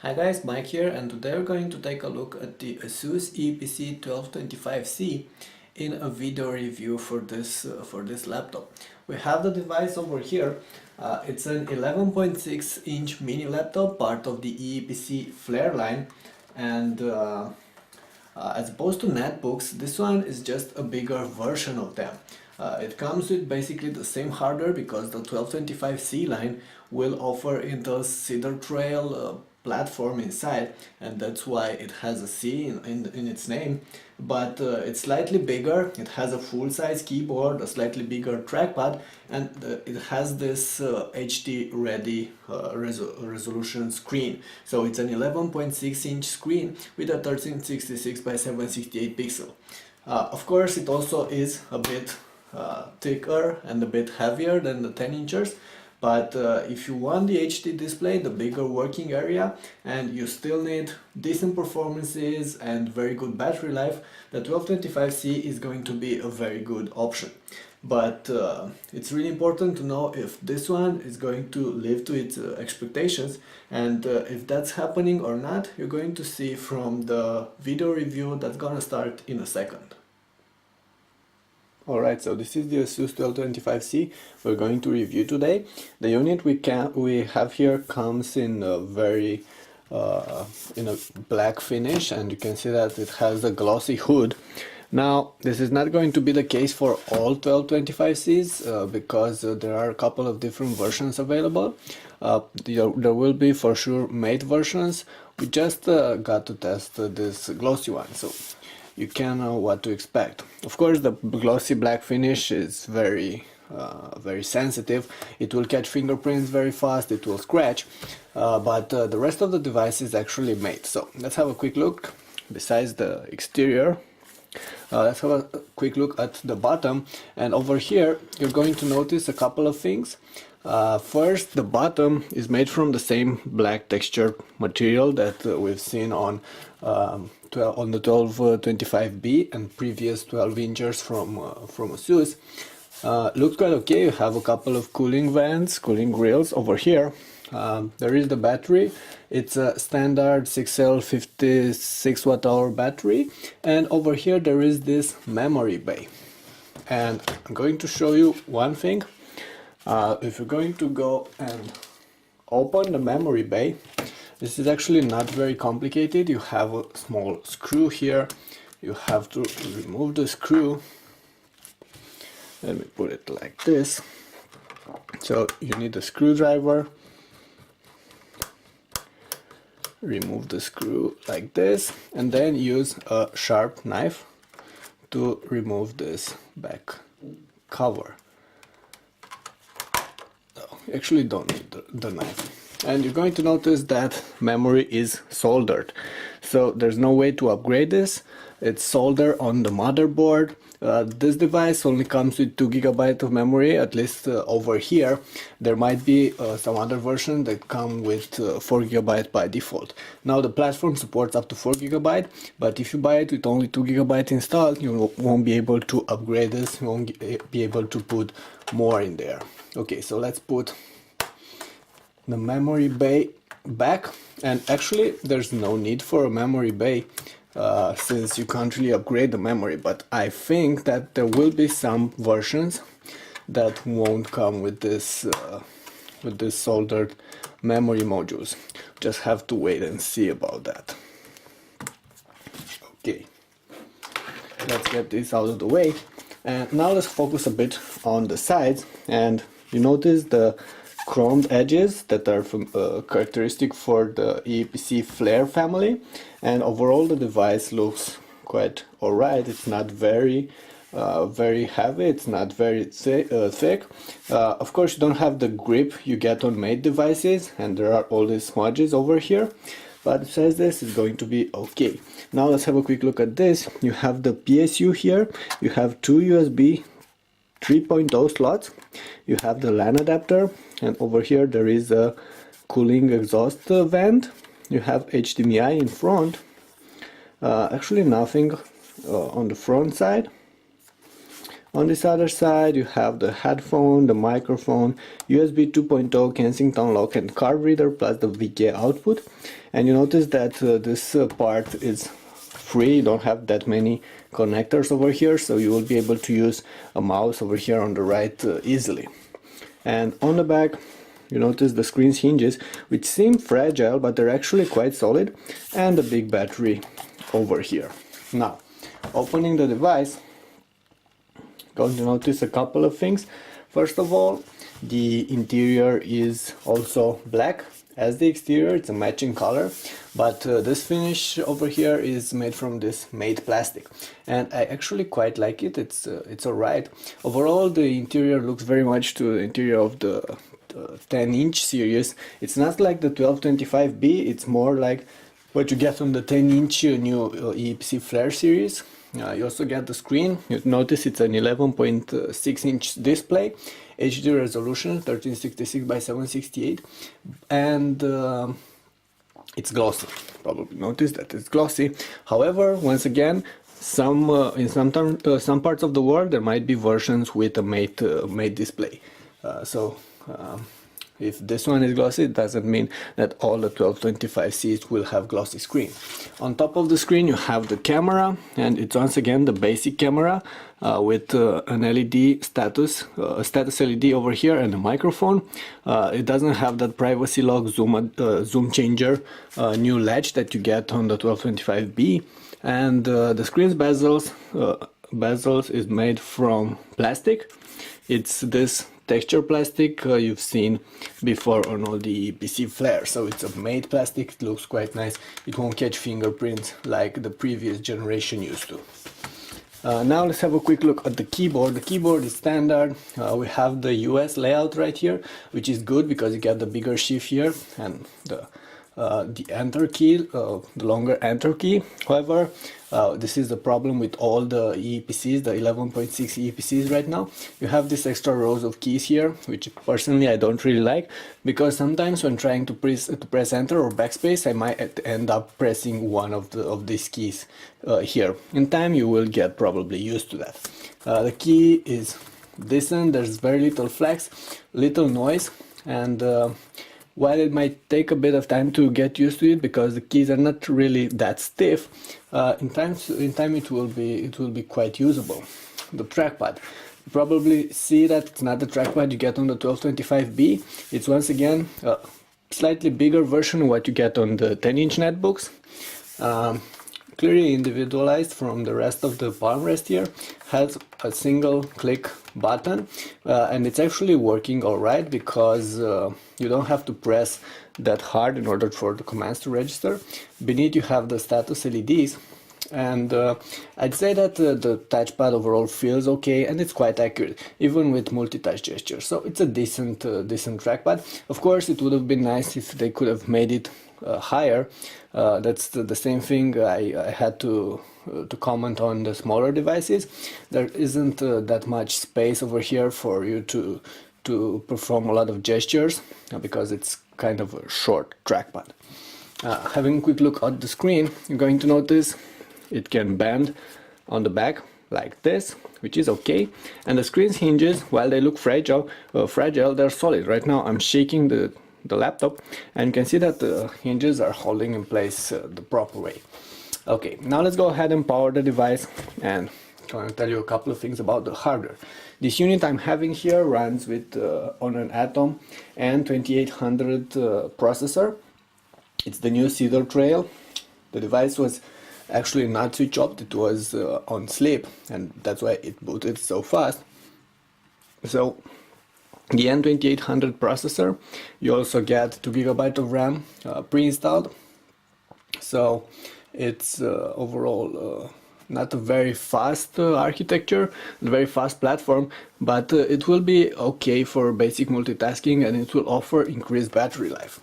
Hi guys, Mike here, and today we're going to take a look at the Asus EEE PC 1225C in a video review for this laptop. We have the device over here. It's an 11.6-inch mini laptop, part of the EEE PC Flare line, and as opposed to netbooks, this one is just a bigger version of them. It comes with basically the same hardware because the 1225C line will offer Intel's CedarTrail platform inside, and that's why it has a C in its name. But it's slightly bigger, it has a full-size keyboard, a slightly bigger trackpad, and it has this HD ready resolution screen. So it's an 11.6-inch screen with a 1366 by 768 pixel. Of course, it also is a bit thicker and a bit heavier than the 10 inches, but if you want the HD display, the bigger working area, and you still need decent performances and very good battery life, the 1225C is going to be a very good option. But it's really important to know if this one is going to live to its expectations, and if that's happening or not, you're going to see from the video review that's gonna start in a second. Alright, so this is the Asus 1225C we're going to review today. The unit we have here comes in a very in a black finish, and you can see that it has a glossy hood. Now, this is not going to be the case for all 1225Cs because there are a couple of different versions available. There will be for sure matte versions. We just got to test this glossy one, so you can know what to expect. Of course, the glossy black finish is very sensitive. It will catch fingerprints very fast, it will scratch, but the rest of the device is actually matte. So let's have a quick look. Besides the exterior, let's have a quick look at the bottom, and over here you're going to notice a couple of things. First, the bottom is made from the same black textured material that we've seen on the 1225B and previous 12 inches from Asus. Looks quite okay. You have a couple of cooling vents, cooling grills over here. There is the battery. It's a standard 6L 56 watt-hour battery, and over here there is this memory bay. And I'm going to show you one thing. If you're going to go and open the memory bay, this is actually not very complicated. You have a small screw here. You have to remove the screw. Let me put it like this. So you need a screwdriver. Remove the screw like this, and then use a sharp knife to remove this back cover. You actually don't need the knife. And you're going to notice that memory is soldered, so there's no way to upgrade this. It's soldered on the motherboard. This device only comes with 2 GB of memory, at least over here. There might be some other version that come with 4 GB by default. Now the platform supports up to 4 GB, but if you buy it with only 2 GB installed, you won't be able to upgrade this. You won't be able to put more in there. Okay, so let's put the memory bay back, and actually there's no need for a memory bay since you can't really upgrade the memory, but I think that there will be some versions that won't come with this soldered memory modules. Just have to wait and see about that. Okay, let's get this out of the way, and now let's focus a bit on the sides. And you notice the chromed edges that are characteristic for the EEE PC Flare family, and overall the device looks quite alright. It's not very heavy, it's not very thick. Of course, you don't have the grip you get on matte devices, and there are all these smudges over here, but besides this, it's going to be okay. Now let's have a quick look at this. You have the PSU here, you have two USB 3.0 slots, you have the LAN adapter, and over here there is a cooling exhaust vent. You have HDMI in front. Actually nothing on the front side. On this other side you have the headphone, the microphone, USB 2.0 Kensington lock and card reader plus the VGA output. And you notice that this part is free, you don't have that many connectors over here, so you will be able to use a mouse over here on the right easily. And on the back you notice the screen's hinges, which seem fragile but they're actually quite solid, and a big battery over here. Now, opening the device, going to notice a couple of things. First of all, the interior is also black as the exterior, it's a matching color, but this finish over here is made from this matte plastic, and I actually quite like it. It's alright. Overall, the interior looks very much to the interior of the 10-inch series. It's not like the 1225B, it's more like what you get on the 10-inch new EEE PC Flare series. You also get the screen. You notice it's an 11.6-inch display, HD resolution 1366 by 768, and it's glossy. Probably noticed that it's glossy. However, once again, in some parts of the world there might be versions with a matte display. If this one is glossy, it doesn't mean that all the 1225Cs will have glossy screen. On top of the screen you have the camera, and it's once again the basic camera with an LED status LED over here and a microphone. It doesn't have that privacy lock zoom changer new latch that you get on the 1225B, and the screen's bezels is made from plastic. It's this texture plastic you've seen before on all the PC Flare, so it's a matte plastic. It looks quite nice. It won't catch fingerprints like the previous generation used to. Now let's have a quick look at the keyboard. The keyboard is standard. We have the US layout right here, which is good because you get the bigger shift here and the enter key, the longer enter key. However, this is the problem with all the EEPCs, the 11.6 EEPCs right now. You have these extra rows of keys here, which personally I don't really like, because sometimes when trying to press enter or backspace, I might end up pressing one of these keys here. In time you will get probably used to that. The key is decent, there's very little flex, little noise, and while it might take a bit of time to get used to it because the keys are not really that stiff, in time it will be quite usable. The trackpad, you probably see that it's not the trackpad you get on the 1225B. It's once again a slightly bigger version of what you get on the 10-inch netbooks. Clearly individualized from the rest of the palm rest here, has a single click button, and it's actually working alright because you don't have to press that hard in order for the commands to register. Beneath you have the status LEDs, and I'd say that the touchpad overall feels okay and it's quite accurate even with multi-touch gestures, so it's a decent trackpad. Of course it would have been nice if they could have made it higher. That's the same thing I had to comment on the smaller devices. There isn't that much space over here for you to perform a lot of gestures because it's kind of a short trackpad. Having a quick look at the screen, you're going to notice it can bend on the back like this, which is okay, and the screen's hinges, while they look fragile, they're solid. Right now I'm shaking the laptop and you can see that the hinges are holding in place the proper way. Okay, now let's go ahead and power the device, and I'm going to tell you a couple of things about the hardware. This unit I'm having here runs with on an Atom N2800 processor. It's the new CedarTrail. The device was actually not switch off, it was on sleep, and that's why it booted so fast. So the N2800 processor, you also get 2 GB of RAM pre-installed, so it's overall not a very fast architecture, a very fast platform, but it will be okay for basic multitasking and it will offer increased battery life.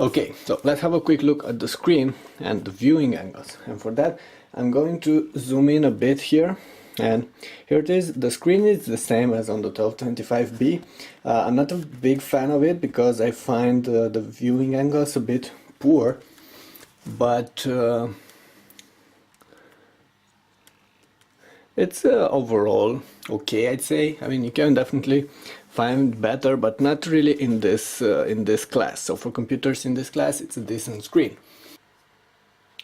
Okay, so let's have a quick look at the screen and the viewing angles, and for that I'm going to zoom in a bit here. And here it is. The screen is the same as on the 1225B. I'm not a big fan of it because I find the viewing angles a bit poor, but It's overall okay, I'd say. I mean, you can definitely find better, but not really in this class. So for computers in this class, it's a decent screen.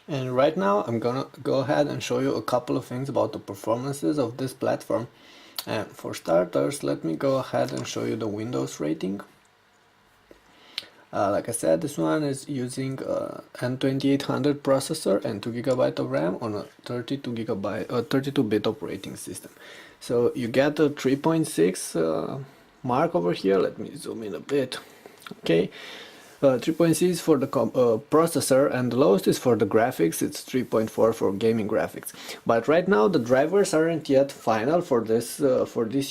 And right now, I'm gonna go ahead and show you a couple of things about the performances of this platform. And for starters, let me go ahead and show you the Windows rating. Like I said, this one is using N2800 processor and 2 GB of RAM on a 32-bit operating system. So you get a 3.6 mark over here. Let me zoom in a bit. Okay, 3.6 for the processor, and the lowest is for the graphics. It's 3.4 for gaming graphics. But right now the drivers aren't yet final for this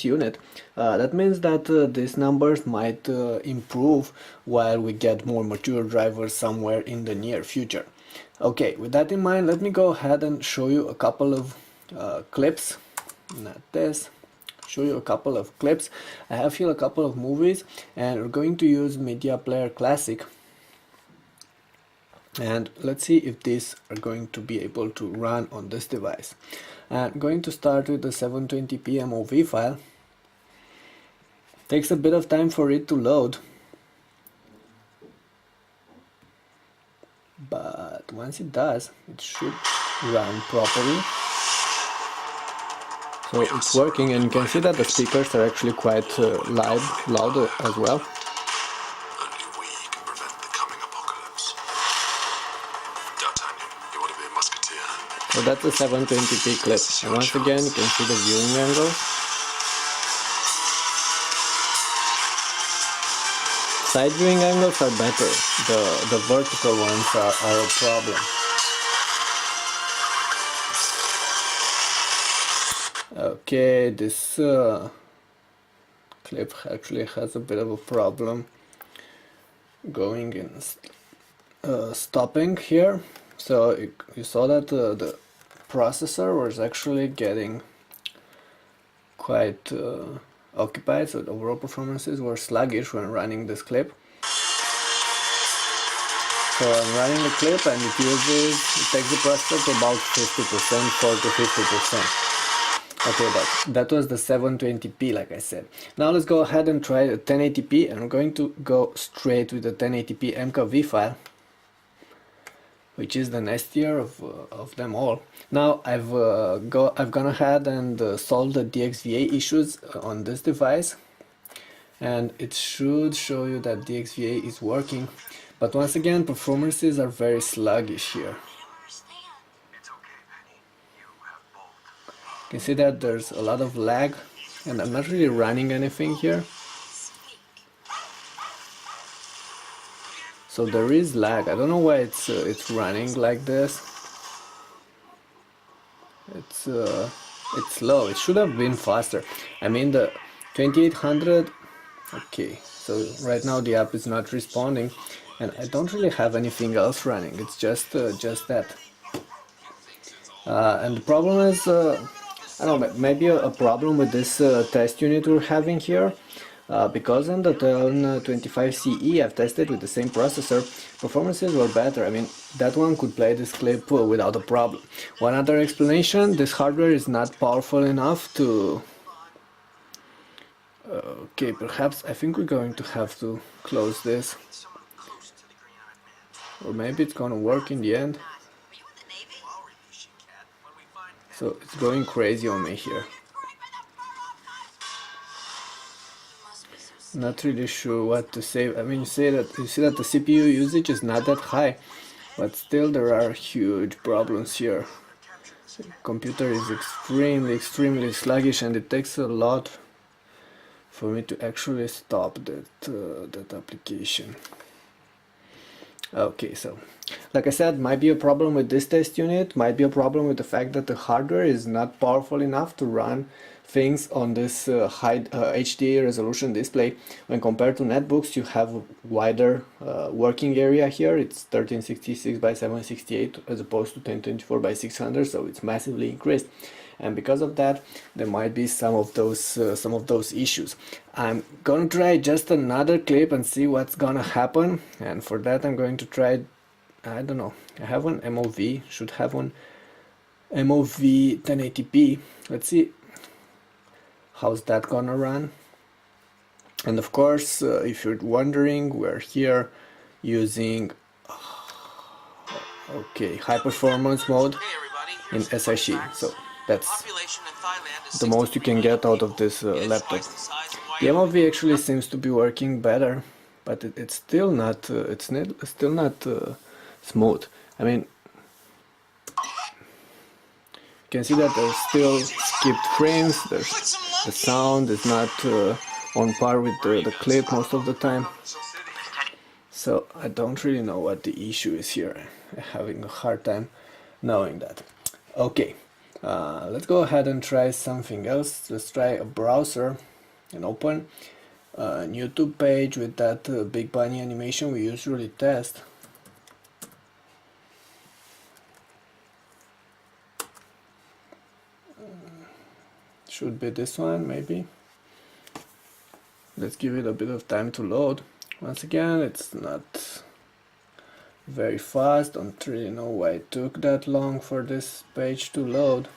unit. That means that these numbers might improve while we get more mature drivers somewhere in the near future. Okay, with that in mind, let me go ahead and show you a couple of clips. Not this. Show you a couple of clips. I have here a couple of movies, and we're going to use Media Player Classic, and let's see if these are going to be able to run on this device. I'm going to start with the 720p MOV file. Takes a bit of time for it to load, but once it does, it should run properly. So it's working, and you can see that the speakers are actually quite loud as well. Only we can prevent the coming apocalypse. D'Artagnan, you want to be a musketeer? So that's a 720p clip, and once again you can see the viewing angle. Side viewing angles are better, the vertical ones are a problem. Okay, this clip actually has a bit of a problem going and stopping here. So you saw that the processor was actually getting quite occupied, so the overall performances were sluggish when running this clip. So I'm running the clip, and it takes the processor to about 50%, 40 to 50%. Okay, that was the 720p, like I said. Now let's go ahead and try the 1080p, and I'm going to go straight with the 1080p MKV file, which is the nastier of them all. Now I've gone ahead and solved the DXVA issues on this device, and it should show you that DXVA is working. But once again, performances are very sluggish here. You can see that there's a lot of lag, and I'm not really running anything here. So there is lag. I don't know why it's running like this. It's slow. It should have been faster. I mean, the 2800. Okay, so right now the app is not responding, and I don't really have anything else running. It's just that. And the problem is, I don't know, maybe a problem with this test unit we're having here. Because on the N2800 I've tested with the same processor, performances were better. I mean, that one could play this clip without a problem. One other explanation, this hardware is not powerful enough to... okay, perhaps I think we're going to have to close this. Or maybe it's gonna work in the end. So it's going crazy on me here. Not really sure what to say. I mean, you see that the CPU usage is not that high, but still there are huge problems here. The computer is extremely sluggish, and it takes a lot for me to actually stop that application. Okay, so like I said, might be a problem with this test unit, might be a problem with the fact that the hardware is not powerful enough to run things on this high HD resolution display. When compared to netbooks, you have a wider working area here. It's 1366 by 768 as opposed to 1024 by 600, so it's massively increased. And because of that, there might be some of those issues. I'm gonna try just another clip and see what's gonna happen. And for that, I'm going to try, I don't know, I have one MOV, should have one MOV 1080p. Let's see how's that gonna run. And of course, if you're wondering, we're here using high performance mode in SIC. So that's the most you can get out of this laptop. The MOV actually seems to be working better, but it's still not smooth. I mean, you can see that there's still skipped frames. The sound is not on par with the clip most of the time. So I don't really know what the issue is here. I'm having a hard time knowing that. Okay, let's go ahead and try something else. Let's try a browser and open a YouTube page with that big bunny animation we usually test. Should be this one, maybe. Let's give it a bit of time to load. Once again, it's not very fast. Don't really know why it took that long for this page to load.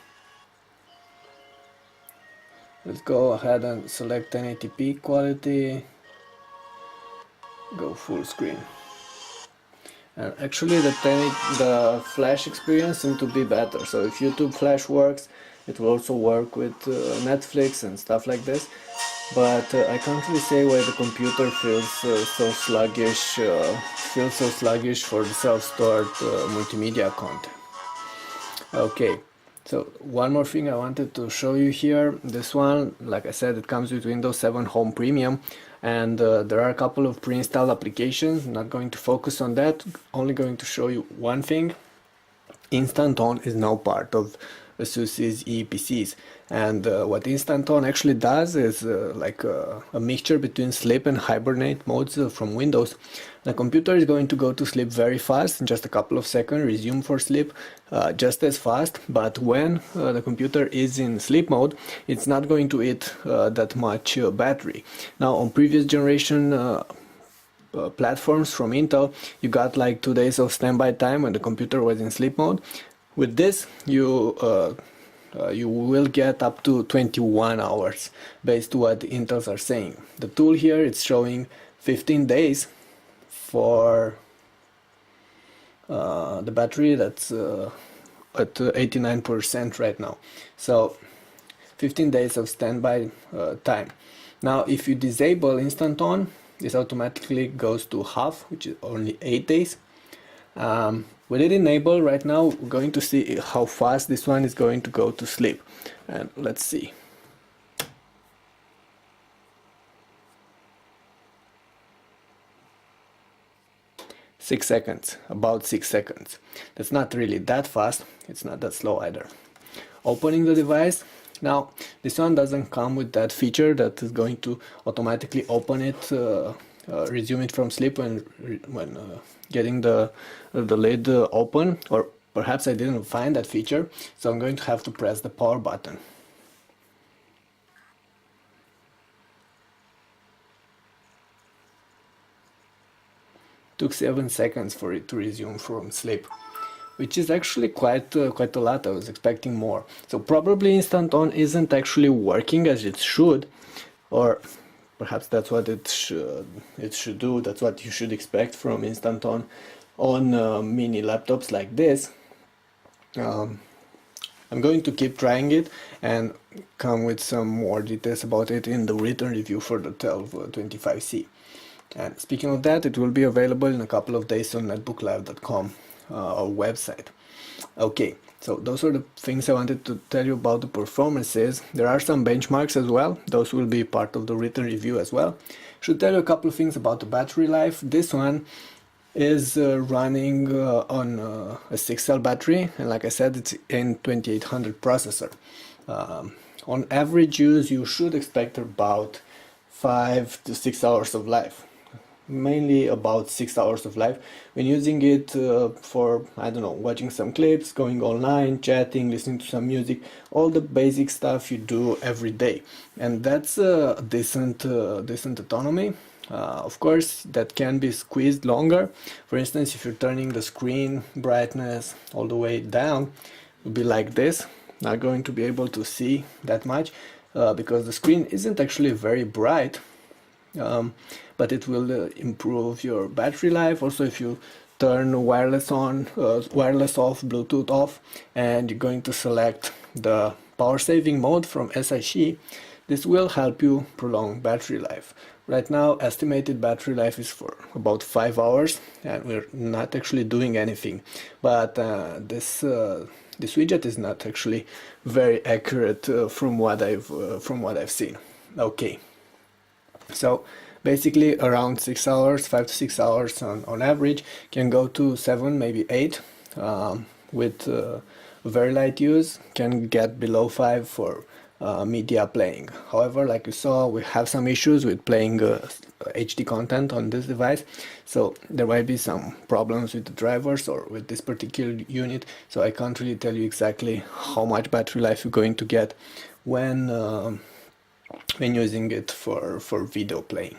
Let's go ahead and select 1080p quality, go full screen. And actually the flash experience seems to be better. So if YouTube Flash works, it will also work with Netflix and stuff like this. But I can't really say why the computer feels so sluggish for the self-stored multimedia content. Okay, so one more thing I wanted to show you here. This one, like I said, it comes with Windows 7 Home Premium, and there are a couple of pre-installed applications. I'm not going to focus on that, only going to show you one thing. Instant On is now part of Asus EEE PCs, and what Instant On actually does is like a mixture between sleep and hibernate modes from Windows. The computer is going to go to sleep very fast in just a couple of seconds, resume for sleep just as fast, but when the computer is in sleep mode, it's not going to eat that much battery. Now on previous generation platforms from Intel, you got like 2 days of standby time when the computer was in sleep mode. With this, you will get up to 21 hours based on what the Intels are saying. The tool here is showing 15 days for the battery that's at 89% right now. So 15 days of standby time. Now if you disable Instant On, this automatically goes to half, which is only 8 days. With it enabled right now, we're going to see how fast this one is going to go to sleep. And let's see. About 6 seconds. That's not really that fast, it's not that slow either. Opening the device. Now, this one doesn't come with that feature that is going to automatically open it, resume it from sleep when getting the lid open, or perhaps I didn't find that feature, so I'm going to have to press the power button. Took 7 seconds for it to resume from sleep, which is actually quite a lot. I was expecting more. So probably Instant On isn't actually working as it should, or perhaps that's what it should do. That's what you should expect from Instant On mini laptops like this. I'm going to keep trying it and come with some more details about it in the written review for the 1225C. And speaking of that, it will be available in a couple of days on netbooklive.com, our website. Okay, so those are the things I wanted to tell you about the performances. There are some benchmarks as well. Those will be part of the written review as well. Should tell you a couple of things about the battery life. This one is running on a 6-cell battery, and like I said, it's N2800 processor. On average use, you should expect about 5 to 6 hours of life. Mainly about 6 hours of life when using it for, I don't know, watching some clips, going online, chatting, listening to some music, all the basic stuff you do every day. And that's a decent autonomy. Of course, that can be squeezed longer. For instance, if you're turning the screen brightness all the way down, will be like this. Not going to be able to see that much because the screen isn't actually very bright, but it will improve your battery life. Also, if you turn wireless on, wireless off, Bluetooth off, and you're going to select the power saving mode from SIC, this will help you prolong battery life. Right now, estimated battery life is for about 5 hours, and we're not actually doing anything. But this widget is not actually very accurate from what I've seen. Okay, so basically around 6 hours, 5 to 6 hours on average, can go to 7, maybe 8 with very light use, can get below 5 for media playing. However, like you saw, we have some issues with playing HD content on this device, so there might be some problems with the drivers or with this particular unit, so I can't really tell you exactly how much battery life you're going to get when using it for video playing.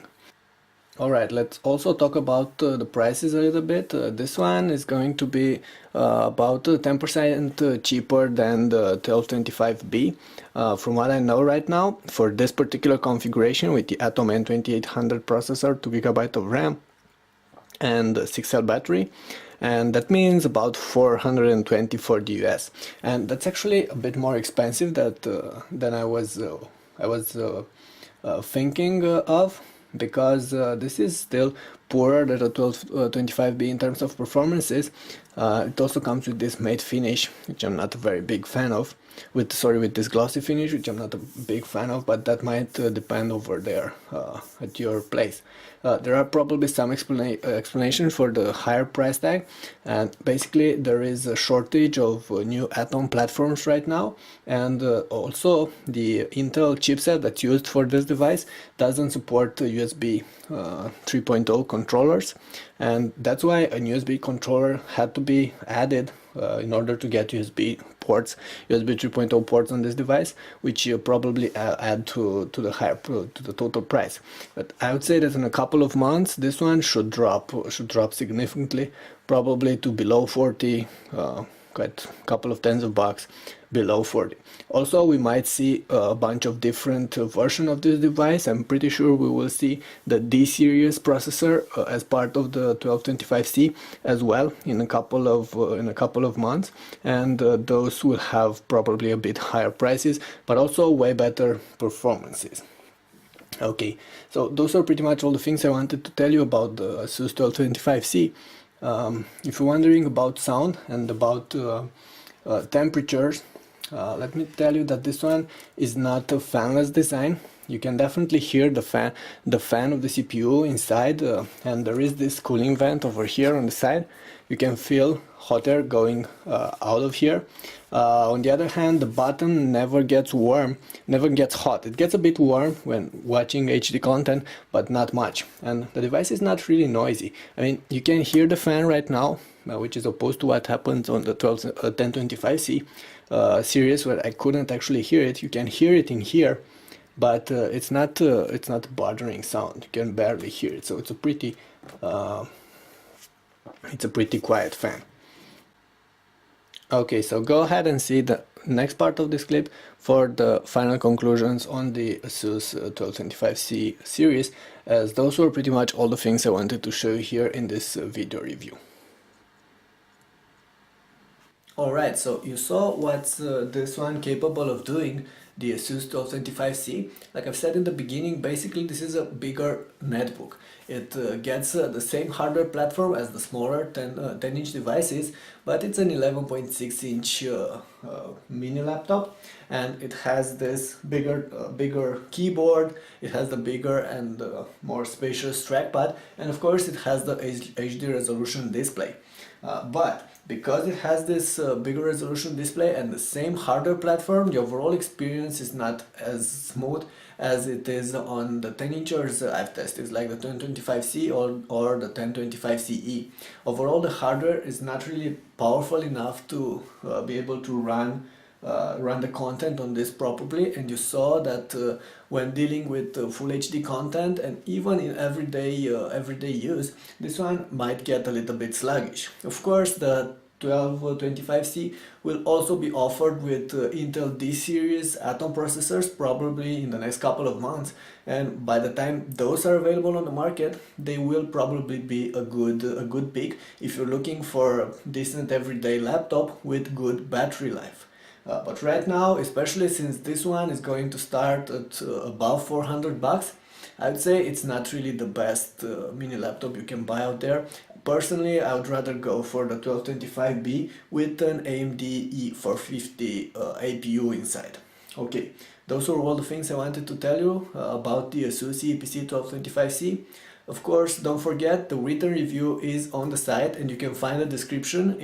Alright, let's also talk about the prices a little bit. This one is going to be about 10% cheaper than the 1225B. From what I know right now, for this particular configuration with the Atom N2800 processor, 2GB of RAM, and 6-cell battery, and that means about 420 for the US, and that's actually a bit more expensive than I was thinking of, because this is still poorer than the 1225B in terms of performances. It also comes with this matte finish, which I'm not a very big fan of, with this glossy finish, which I'm not a big fan of, but that might depend over there at your place. There are probably some explanations for the higher price tag, and basically there is a shortage of new Atom platforms right now, and also the Intel chipset that's used for this device doesn't support USB 3.0 controllers, and that's why a USB controller had to be added in order to get USB 3.0 ports on this device, which you probably add to the total price. But I would say that in a couple of months this one should drop significantly, probably to below 40, quite a couple of tens of bucks below 40. Also, we might see a bunch of different versions of this device. I'm pretty sure we will see the D series processor as part of the 1225C as well in a couple of months, and those will have probably a bit higher prices, but also way better performances. Okay, so those are pretty much all the things I wanted to tell you about the Asus 1225C. If you're wondering about sound and about temperatures, let me tell you that this one is not a fanless design. You can definitely hear the fan of the CPU inside, and there is this cooling vent over here on the side. You can feel hot air going out of here. On the other hand, the button never gets hot. It gets a bit warm when watching HD content, but not much. And the device is not really noisy. I mean, you can hear the fan right now, which is opposed to what happens on the 1025C series, where I couldn't actually hear it. You can hear it in here, but it's not a bothering sound. You can barely hear it, so it's a pretty quiet fan. Okay, so go ahead and see the next part of this clip for the final conclusions on the Asus 1225C series, as those were pretty much all the things I wanted to show you here in this video review. Alright, so you saw what's this one capable of doing, the Asus 1225C. Like I've said in the beginning, basically this is a bigger netbook. It gets the same hardware platform as the smaller 10-inch devices, but it's an 11.6-inch mini laptop, and it has this bigger keyboard, it has the bigger and more spacious trackpad, and of course it has the HD resolution display. But because it has this bigger resolution display and the same hardware platform, the overall experience is not as smooth as it is on the 10-inchers I've tested, like the 1025C or the 1025CE. Overall, the hardware is not really powerful enough to be able to run the content on this properly, and you saw that when dealing with full HD content and even in everyday use, this one might get a little bit sluggish. Of course, the 1225C will also be offered with Intel D series Atom processors probably in the next couple of months, and by the time those are available on the market, they will probably be a good pick if you're looking for a decent everyday laptop with good battery life. But right now, especially since this one is going to start at above 400 bucks, I would say it's not really the best mini laptop you can buy out there. Personally, I would rather go for the 1225B with an AMD E450 APU inside. Okay, those were all the things I wanted to tell you about the Asus EEE PC 1225C. Of course, don't forget the written review is on the site, and you can find a description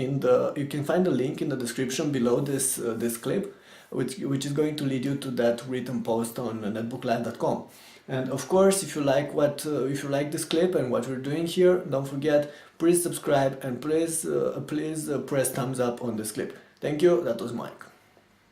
you can find a link in the description below this clip, which is going to lead you to that written post on netbooklive.com. And of course, if you like this clip and what we're doing here, don't forget, please subscribe and please press thumbs up on this clip. Thank you. That was Mike.